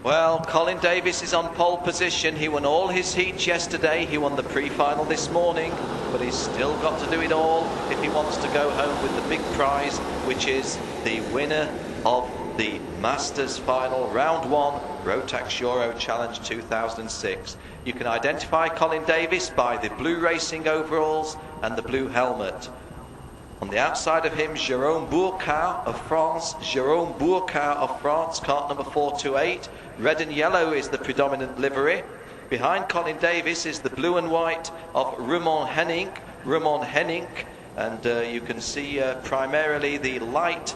Well, Colin Davis is on pole position. He won all his heats yesterday. He won the pre-final this morning, but he's still got to do it all if he wants to go home with the big prize, which is the winner of the Masters final, round one, Rotax Euro Challenge 2006. You can identify Colin Davis by the blue racing overalls and the blue helmet. On the outside of him, Jérôme Bourcard of France. Jérôme Bourcard of France, cart number 428. Red and yellow is the predominant livery. Behind Colin Davis is the blue and white of Ramon Henning. And you can see primarily the light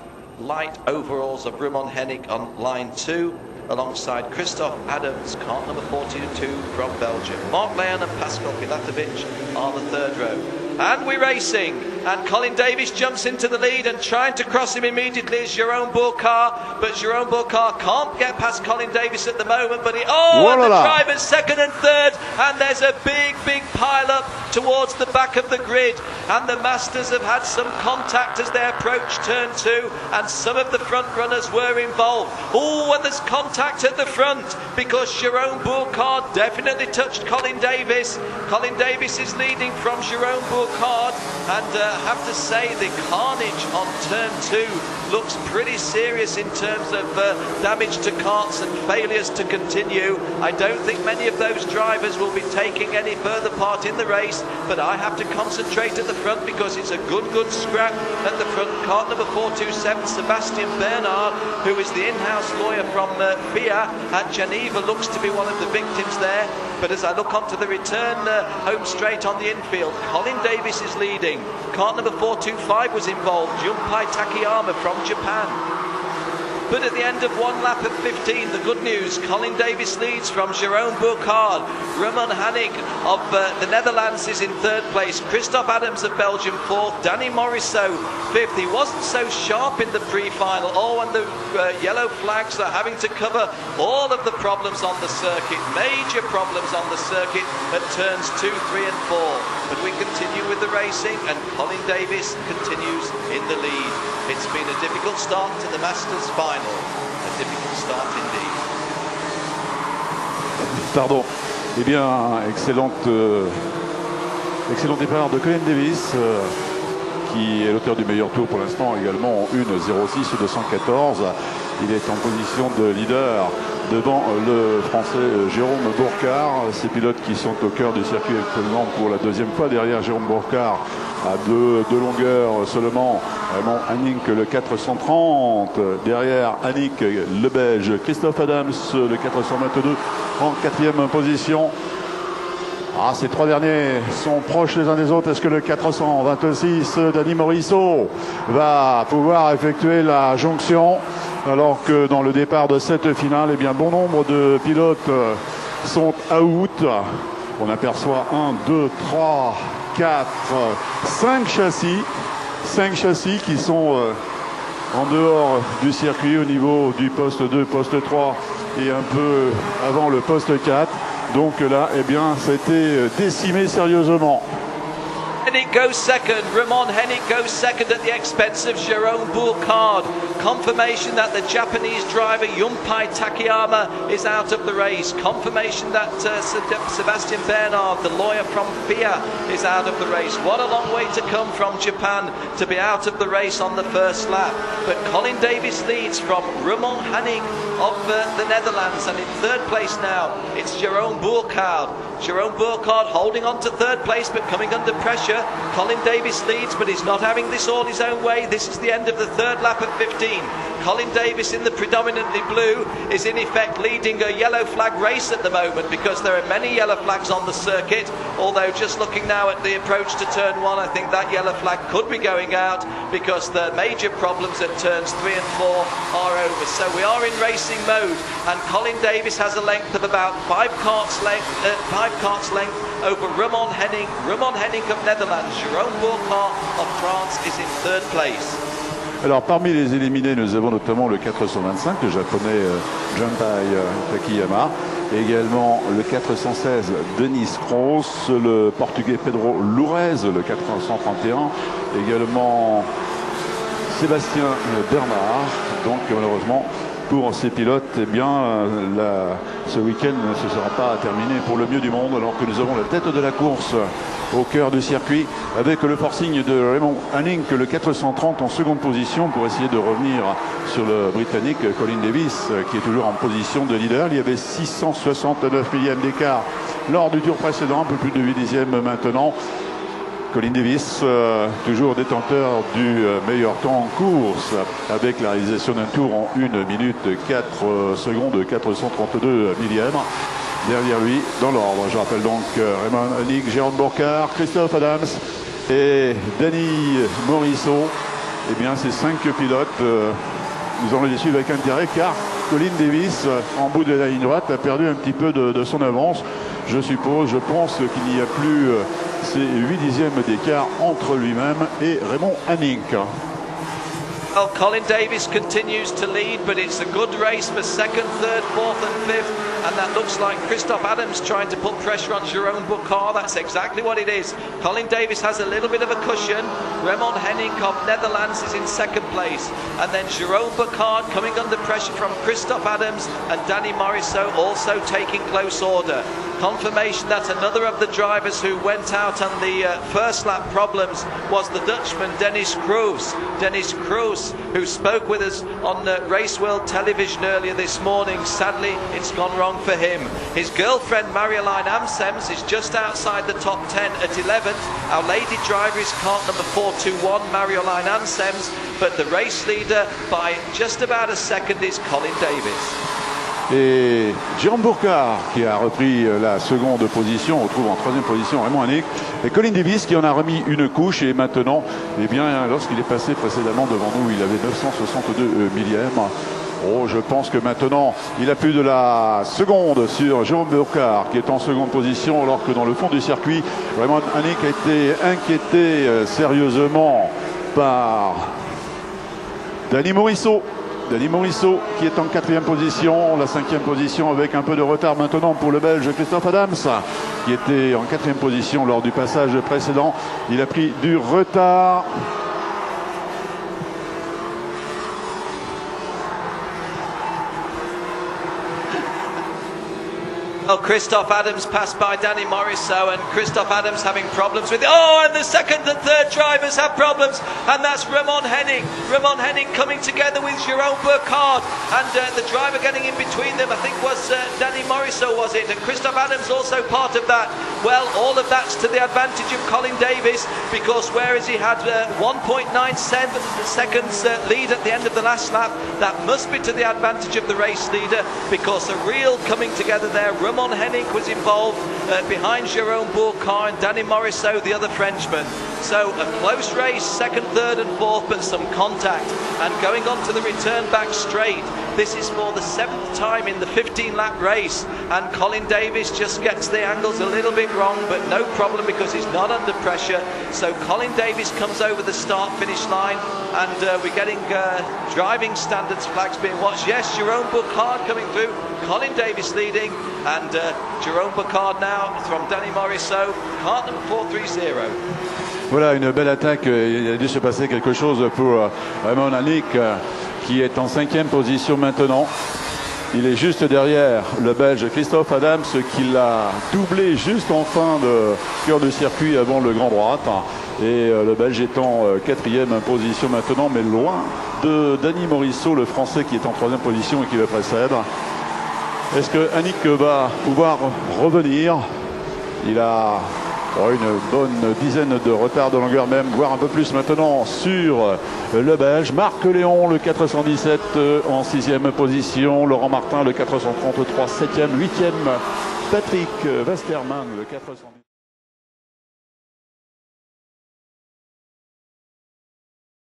overalls of Ramon Henning on line 2, alongside Christophe Adams, cart number 42 from Belgium. Mark Leon and Pascal Pilatovic are the third row. And we're racing, and Colin Davis jumps into the lead, and trying to cross him immediately is Jérôme Bourcard, but Jérôme Bourcard can't get past Colin Davis at the moment, but and the drivers second and third, and there's a big pile up towards the back of the grid, and the Masters have had some contact as they approach turn 2, and some of the front runners were involved. And there's contact at the front, because Jérôme Bourcard definitely touched Colin Davis. Colin Davis is leading from Jérôme Bourcard, and have to say the carnage on turn 2 looks pretty serious in terms of damage to carts and failures to continue. I don't think many of those drivers will be taking any further part in the race, but I have to concentrate at the front because it's a good scrap at the front. Cart number 427, Sebastian Bernard, who is the in-house lawyer from FIA at Geneva, looks to be one of the victims there. But as I look onto the return home straight on the infield, Colin Davis is leading. Cart number 425 was involved, Junpei Takayama from Japan. But at the end of one lap of 15, the good news, Colin Davis leads from Jérôme Bourcard. Ramon Henning of the Netherlands is in third place. Christophe Adams of Belgium fourth. Danny Morisseau fifth. He wasn't so sharp in the pre-final. And the yellow flags are having to cover all of the problems on the circuit. Major problems on the circuit at turns 2, 3 and 4. But we continue with the racing, and Colin Davis continues in the lead. It's been a difficult start to the Masters final. A difficult start indeed. Pardon. Eh bien, excellent départ de Colin Davis, qui est l'auteur du meilleur tour pour l'instant, également en 1.06 214. Il est en position de leader devant le Français Jérôme Bourcard. Ces pilotes qui sont au cœur du circuit actuellement pour la deuxième fois derrière Jérôme Bourcard à deux longueurs seulement. Raymond Henning, le 430. Derrière Henning, le Belge Christophe Adams, le 422 en quatrième position. Ces trois derniers sont proches les uns des autres. Est-ce que le 426 Danny Morisseau va pouvoir effectuer la jonction, alors que dans le départ de cette finale, eh bien, bon nombre de pilotes sont out. On aperçoit 1, 2, 3, 4, 5 châssis. 5 châssis qui sont en dehors du circuit au niveau du poste 2, poste 3 et un peu avant le poste 4. Donc là, eh bien, c'était décimé sérieusement. Hennig goes second. Ramon Hennig goes second at the expense of Jérôme Bourcard. Confirmation that the Japanese driver Junpei Takayama is out of the race. Confirmation that Sebastian Bernard, the lawyer from FIA, is out of the race. What a long way to come from Japan to be out of the race on the first lap. But Colin Davis leads from Ramon Hennig of the Netherlands, and in third place now it's Jérôme Bourcard. Jérôme Bourcard holding on to third place but coming under pressure. Colin Davis leads, but he's not having this all his own way. This is the end of the third lap at 15. Colin Davis in the predominantly blue is in effect leading a yellow flag race at the moment, because there are many yellow flags on the circuit. Although just looking now at the approach to turn 1, I think that yellow flag could be going out, because the major problems at turns 3 and 4 are over. So we are in racing mode, and Colin Davis has a length of about 5 carts length over Ramon Henning of Netherlands. Jérôme Bourcard of France is in third place. Alors parmi les éliminés, nous avons notamment le 425, le japonais Junpei Takayama, et également le 416 Denis Kroos, le portugais Pedro Lourez, le 431, également Sébastien Bernard. Donc malheureusement pour ces pilotes, eh bien, ce week-end ne se sera pas terminé pour le mieux du monde, alors que nous avons la tête de la course au cœur du circuit, avec le forcing de Raymond Hanning, le 430 en seconde position, pour essayer de revenir sur le Britannique Colin Davis, qui est toujours en position de leader. Il y avait 669 millièmes d'écart lors du tour précédent, un peu plus de 8 dixièmes maintenant. Colin Davis, toujours détenteur du meilleur temps en course, avec la réalisation d'un tour en 1 minute 4 secondes 432 millièmes. Derrière lui, dans l'ordre, je rappelle donc Raymond Hanning, Jérôme Bourcard, Christophe Adams et Danny Morisseau. Eh bien, ces 5 pilotes, nous allons les suivre avec intérêt, car Colin Davis, en bout de la ligne droite, a perdu un petit peu de son avance. Je pense qu'il n'y a plus ces 8 dixièmes d'écart entre lui-même et Raymond Hanning. Well, Colin Davis continues to lead, but it's a good race for second, third, fourth and fifth, and that looks like Christophe Adams trying to put pressure on Jérôme Bourcard. That's exactly what it is. Colin Davis has a little bit of a cushion. Raymond Hanning of Netherlands is in second place, and then Jérôme Bourcard coming under pressure from Christophe Adams and Danny Morisseau also taking close order. Confirmation that another of the drivers who went out on the first lap problems was the Dutchman Dennis Kroes. Dennis Kroes, who spoke with us on Race World Television earlier this morning. Sadly, it's gone wrong for him. His girlfriend Marjolein Amsems is just outside the top 10 at 11th. Our lady driver is cart number 421, Marjolein Amsems, but the race leader by just about a second is Colin Davis. Et Jérôme Bourcard qui a repris la seconde position, on retrouve en troisième position Raymond Hanning, et Colin Davis qui en a remis une couche, et maintenant, eh bien, lorsqu'il est passé précédemment devant nous, il avait 962 millièmes. Oh, je pense que maintenant, il a plus de la seconde sur Jérôme Bourcard qui est en seconde position, alors que dans le fond du circuit, Raymond Hanning a été inquiété sérieusement par Danny Morisseau. Danny Morisseau qui est en quatrième position, la cinquième position avec un peu de retard maintenant pour le Belge Christophe Adams qui était en quatrième position lors du passage précédent. Il a pris du retard. Oh, Christophe Adams passed by Danny Morisseau, and Christophe Adams having problems with it. Oh, and the second and third drivers have problems, and that's Raymond Hanning. Raymond Hanning coming together with Jérôme Bourcard, and the driver getting in between them, I think was Danny Morisseau, was it? And Christophe Adams also part of that. Well, all of that's to the advantage of Colin Davis, because whereas he had 1.97 seconds lead at the end of the last lap, that must be to the advantage of the race leader, because a real coming together there. Raymond Hanning was involved behind Jérôme Bourcard and Danny Morisseau, the other Frenchman. So a close race, second, third and fourth, but some contact. And going on to the return back straight, this is for the 7th time in the 15-lap race. And Colin Davis just gets the angles a little bit wrong, but no problem because he's not under pressure. So Colin Davis comes over the start-finish line, and we're getting driving standards flags being watched. Yes, Jérôme Bourcard coming through, Colin Davis leading, and Jérôme Bourcard now from Danny Morisseau, cart number 430. Voilà une belle attaque, il a dû se passer quelque chose pour Raymond Hanning qui est en cinquième position maintenant. Il est juste derrière le Belge Christophe Adams qui l'a doublé juste en fin de cœur de circuit avant le grand droite. Et le Belge est en quatrième position maintenant, mais loin de Danny Morisseau, le Français qui est en troisième position et qui le précède. Est-ce que Hanning va pouvoir revenir? Il a une bonne dizaine de retard de longueur, même voire un peu plus maintenant sur le Belge. Marc Léon, le 417 en sixième position. Laurent Martin, le 433 septième, huitième. Patrick Westermann, le 410.